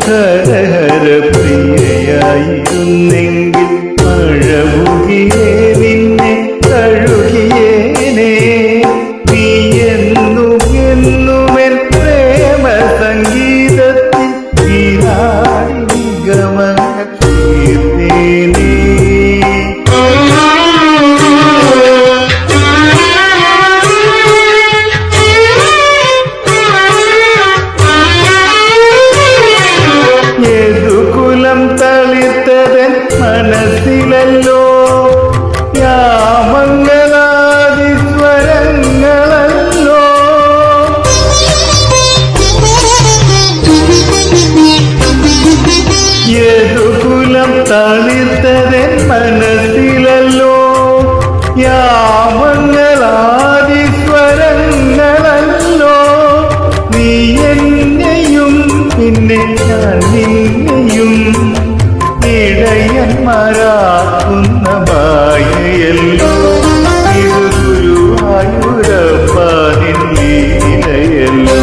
കരഹര പ്രിയയായിരുന്നെങ്കിൽ മഴമുകിലേ നിന്നെ കഴുകിയേനെ. നീ എന്നും എന്നുമെൻ പ്രേമ സംഗീതത്തിൽ ഗമങ്ങൾ തീർത്തേനേ. തളിർത്തതൻ മനസ്സിലല്ലോ യാമംഗളാദിസ്വരങ്ങളല്ലോ. യദുകുലം തളിർത്തതൻ മനസ്സിലല്ലോ യാമംഗളാദിസ്വരങ്ങളല്ലോ. നീ എന്നെയും പിന്നെ ഞാൻ നിന്നെയും ഇടയന്മാരാക്കുന്ന മായയല്ലോ. ഇത് ഗുരുവായൂരപ്പനിൻ ലീലയല്ലോ.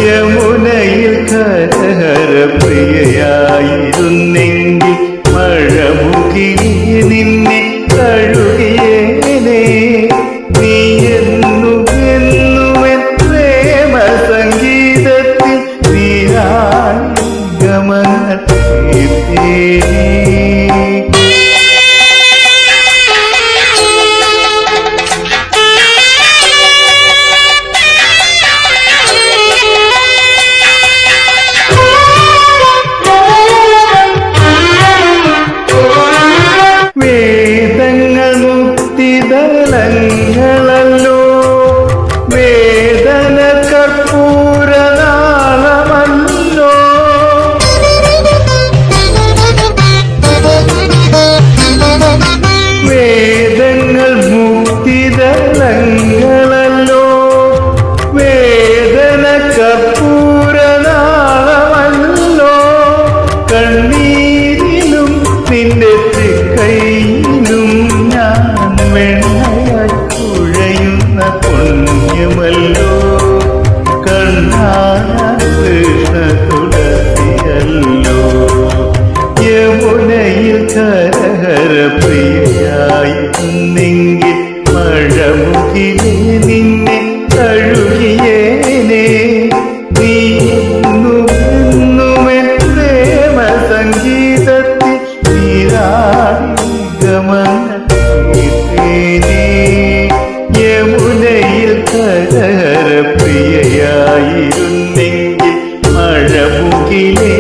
യമുനയിൽ കരഹര പ്രിയയായിരുന്നെങ്കിൽ മഴമുകിലേ നിന്നെ കഴുകിയേനെ. നീ എന്നും എന്നുമെൻ പ്രേമ സംഗീതത്തിൽ ഗമങ്ങൾ തീർത്തേനേ. വേദങ്ങൾ മുക്തിദളങ്ങളല്ലോ. വേദന കർപ്പൂരനാളമല്ലോ. വേദങ്ങൾ മുക്തിദളങ്ങളല്ലോ. വേദന കർപ്പൂരനാളമല്ലോ. കണ്ണീരിലും നിന്റെ തൃക്കൈയിലും ഞാൻ വെണ്ണയായി കുഴയുന്ന പുണ്യമല്ലോ. കണ്ണാൻ കൃഷ്ണ തുളസിയല്ലോ. യമുനയിൽ കരഹര പ്രിയയായിരുന്നെങ്കിൽ മഴമുകിലേ നിന്നെ കഴുകിയേനെ. നീ എന്നുമെൻ പ്രേമ സംഗീതത്തിൽ ഗമങ്ങൾ തീർത്തേനേ. യമുനയിൽ കരഹര പ്രിയയായിരുന്നെങ്കിൽ മഴമുകിലേ